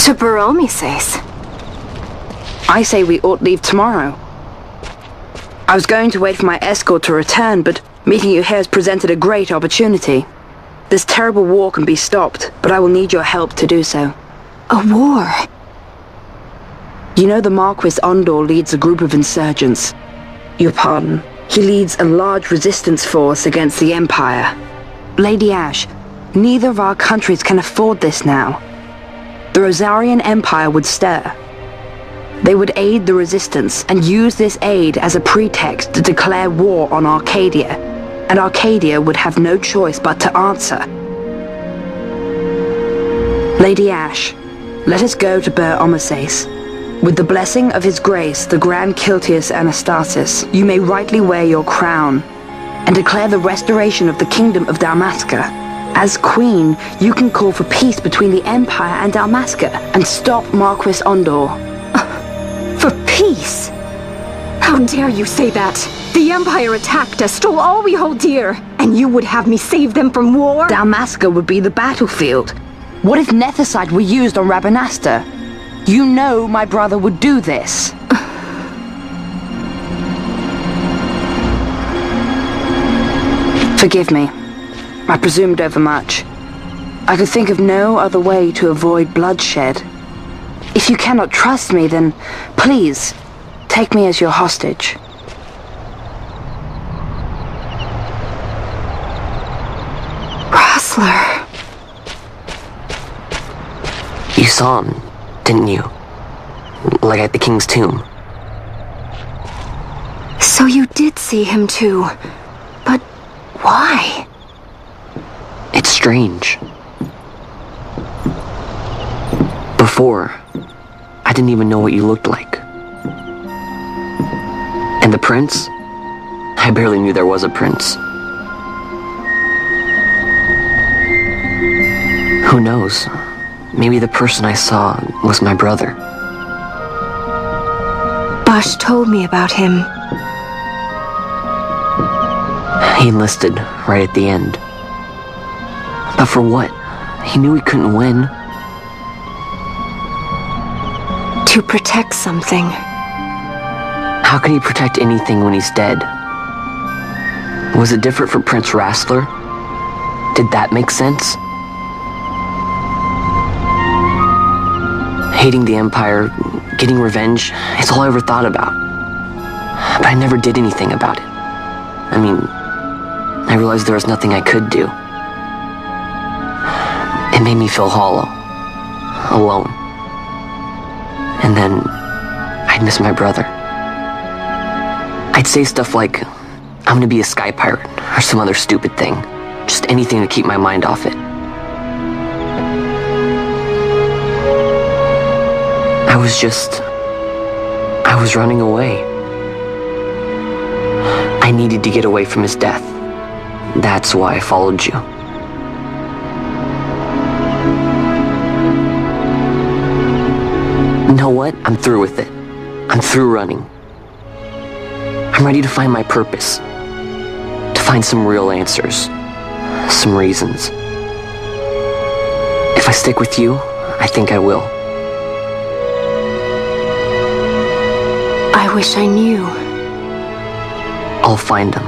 To Baromises. I say we ought leave tomorrow. I was going to wait for my escort to return, but meeting you here has presented a great opportunity. This terrible war can be stopped, but I will need your help to do so. A war? You know the Marquis Ondor leads a group of insurgents. Your pardon. He leads a large resistance force against the Empire. Lady Ashe, neither of our countries can afford this now. The Rosarian Empire would stir. They would aid the resistance and use this aid as a pretext to declare war on Arcadia, and Arcadia would have no choice but to answer. Lady Ashe, let us go to Baromises. With the blessing of His Grace, the Grand Kiltias Anastasis, you may rightly wear your crown and declare the restoration of the Kingdom of Dalmasca. As Queen, you can call for peace between the Empire and Dalmasca and stop Marquis Ondor. For peace? How dare you say that? The Empire attacked us, stole all we hold dear, and you would have me save them from war? Dalmasca would be the battlefield. What if Nethicite were used on Rabanasta? You know my brother would do this. Forgive me. I presumed overmuch. I could think of no other way to avoid bloodshed. If you cannot trust me, then please, take me as your hostage. Rassler. You saw him, didn't you? Like at the King's tomb. So you did see him too. But why? It's strange. Before, I didn't even know what you looked like. And the prince? I barely knew there was a prince. Who knows? Maybe the person I saw was my brother. Basch told me about him. He enlisted right at the end. But for what? He knew he couldn't win. To protect something. How can he protect anything when he's dead? Was it different for Prince Rassler? Did that make sense? Hating the Empire, getting revenge, it's all I ever thought about. But I never did anything about it. I mean, I realized there was nothing I could do. It made me feel hollow, alone. And then, I'd miss my brother. I'd say stuff like, I'm gonna be a sky pirate, or some other stupid thing. Just anything to keep my mind off it. I was running away. I needed to get away from his death. That's why I followed you. You know what? I'm through with it. I'm through running. I'm ready to find my purpose. To find some real answers. Some reasons. If I stick with you, I think I will. I wish I knew. I'll find them.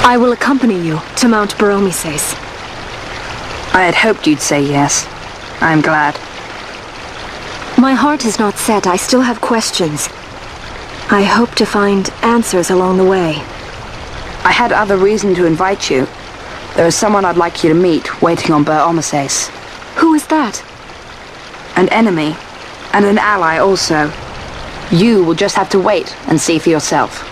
I will accompany you to Mount Baromises. I had hoped you'd say yes. I'm glad. My heart is not set. I still have questions. I hope to find answers along the way. I had other reason to invite you. There is someone I'd like you to meet waiting on Baromises. Who is that? An enemy, and an ally also. You will just have to wait and see for yourself.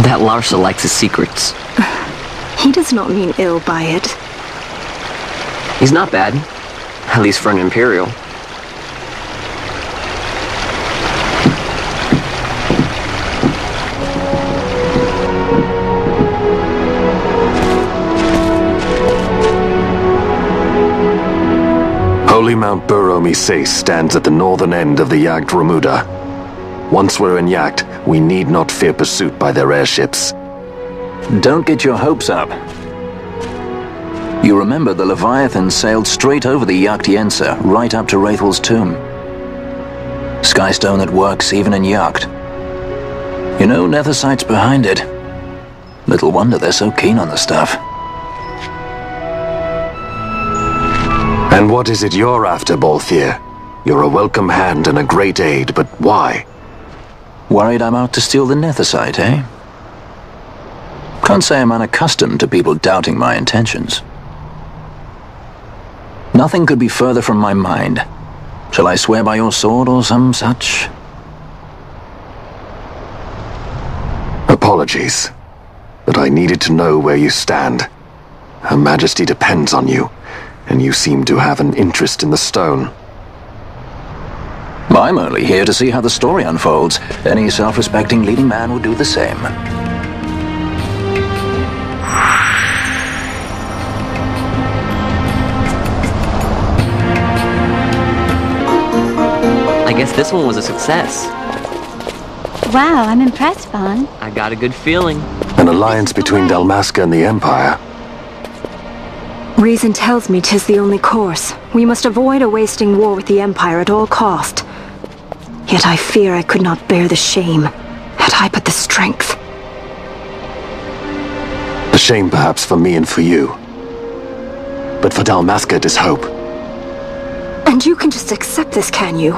That Larsa likes his secrets. He does not mean ill by it. He's not bad. At least for an Imperial. Holy Mount Bur-Omisay stands at the northern end of the Jagd Ramuda. Once we're in Jagd, we need not fear pursuit by their airships. Don't get your hopes up. You remember the Leviathan sailed straight over the Jagd Yensa, right up to Wraithel's tomb. Skystone that works even in Jagd. You know, Nethersight's behind it. Little wonder they're so keen on the stuff. And what is it you're after, Balthier? You're a welcome hand and a great aid, but why? Worried I'm out to steal the Nethersight, eh? Can't say I'm unaccustomed to people doubting my intentions. Nothing could be further from my mind. Shall I swear by your sword or some such? Apologies, but I needed to know where you stand. Her Majesty depends on you, and you seem to have an interest in the stone. I'm only here to see how the story unfolds. Any self-respecting leading man would do the same. I guess this one was a success. Wow, I'm impressed, Vaughn. I got a good feeling. An alliance between Dalmasca and the Empire. Reason tells me 'tis the only course. We must avoid a wasting war with the Empire at all cost. Yet I fear I could not bear the shame, had I but the strength. The shame perhaps for me and for you. But for Dalmasca it is hope. And you can just accept this, can you?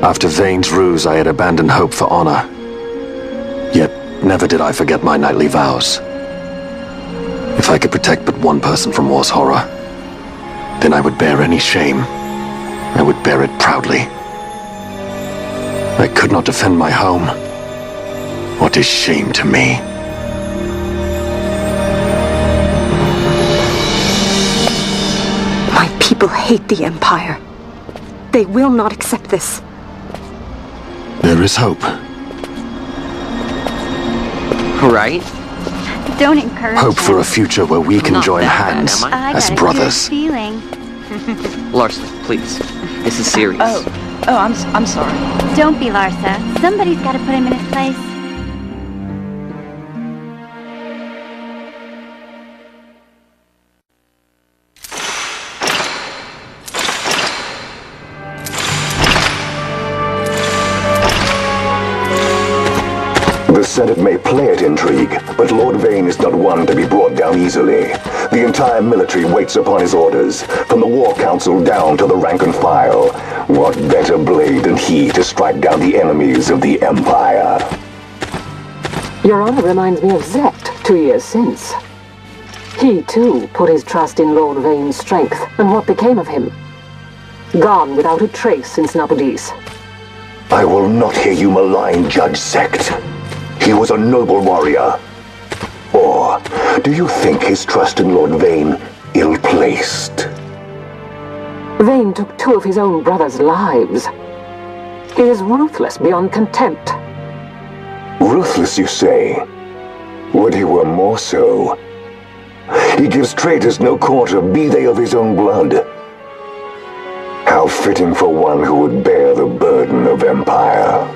After Vane's ruse, I had abandoned hope for honor. Yet, never did I forget my knightly vows. If I could protect but one person from war's horror, then I would bear any shame. I would bear it proudly. I could not defend my home. What is shame to me? My people hate the Empire. They will not accept this. There is hope. Right? Don't encourage Hope for a him. future where we can Not join that bad, hands am I? I as got a brothers. good feeling. Larsa, please. This is serious. I'm sorry. Don't be Larsa. Somebody's got to put him in his place. The Senate may play at intrigue, but Lord Vane is not one to be brought down easily. The entire military waits upon his orders, from the War Council down to the rank and file. What better blade than he to strike down the enemies of the Empire? Your Honor reminds me of Zect 2 years since. He, too, put his trust in Lord Vane's strength, and what became of him? Gone without a trace since Nabudis. I will not hear you malign Judge Zect. He was a noble warrior. Or do you think his trust in Lord Vane ill-placed? Vane took 2 of his own brothers' lives. He is ruthless beyond contempt. Ruthless, you say? Would he were more so. He gives traitors no quarter, be they of his own blood. How fitting for one who would bear the burden of empire.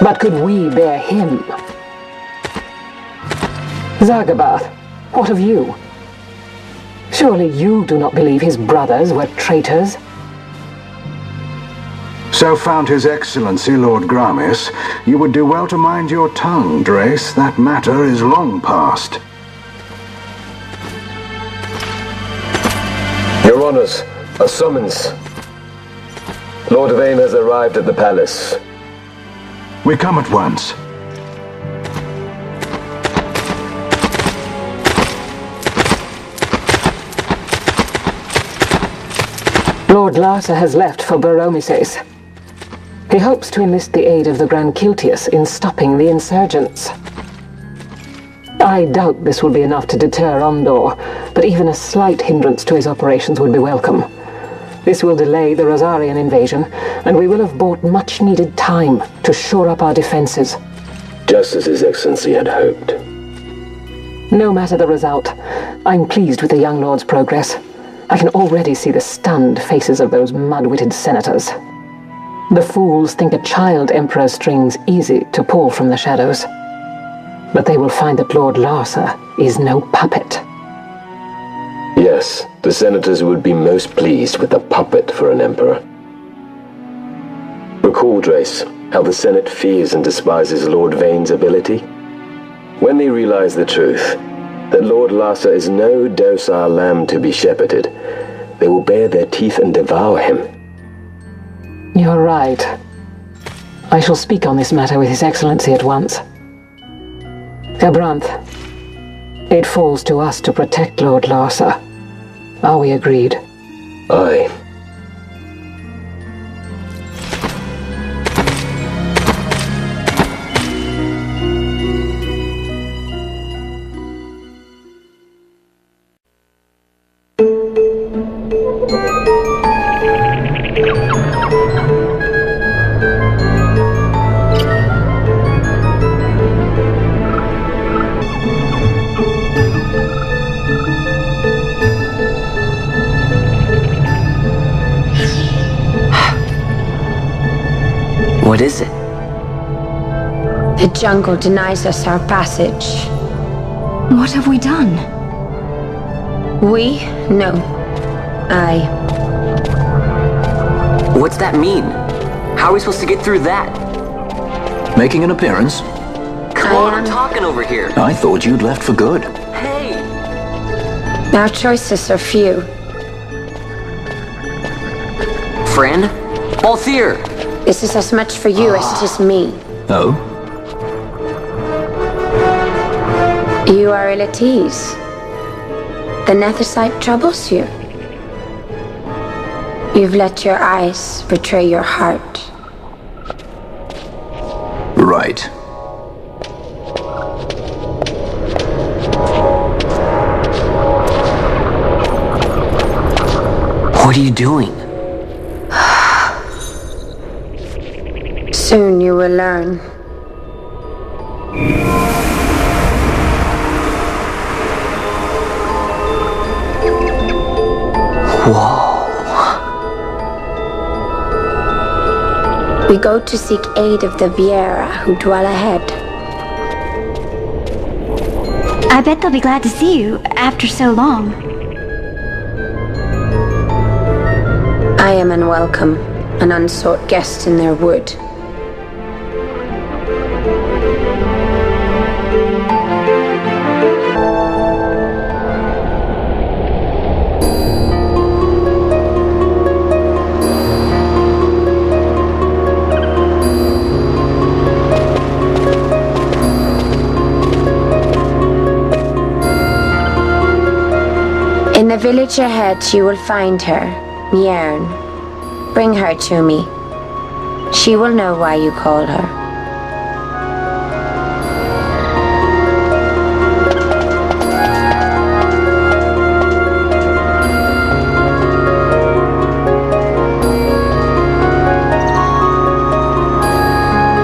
But could we bear him? Zargabath, what of you? Surely you do not believe his brothers were traitors? So found His Excellency Lord Gramis, you would do well to mind your tongue, Drace. That matter is long past. Your Honors, a summons. Lord Vane has arrived at the palace. We come at once. Lord Larsa has left for Bur-Omisay. He hopes to enlist the aid of the Grand Kiltias in stopping the insurgents. I doubt this will be enough to deter Ondor, but even a slight hindrance to his operations would be welcome. This will delay the Rosarian invasion, and we will have bought much-needed time to shore up our defenses. Just as His Excellency had hoped. No matter the result, I'm pleased with the young lord's progress. I can already see the stunned faces of those mud-witted senators. The fools think a child emperor's strings easy to pull from the shadows. But they will find that Lord Larsa is no puppet. Yes, the senators would be most pleased with a puppet for an emperor. Recall, Drace, how the Senate fears and despises Lord Vane's ability. When they realize the truth, that Lord Larsa is no docile lamb to be shepherded, they will bare their teeth and devour him. You're right. I shall speak on this matter with His Excellency at once. Gabranth, it falls to us to protect Lord Larsa. Are we agreed? Aye. What is it? The jungle denies us our passage. What have we done? We? No. I. What's that mean? How are we supposed to get through that? Making an appearance? Come on, I'm talking over here. I thought you'd left for good. Hey! Our choices are few. Friend? Balthier! This is as much for you as it is me. Oh? You are ill at ease. The Nethicite troubles you. You've let your eyes betray your heart. Right. What are you doing? Soon you will learn. Whoa. We go to seek aid of the Viera who dwell ahead. I bet they'll be glad to see you after so long. I am unwelcome, an unsought guest in their wood. In the village ahead, you will find her, Miern. Bring her to me. She will know why you call her.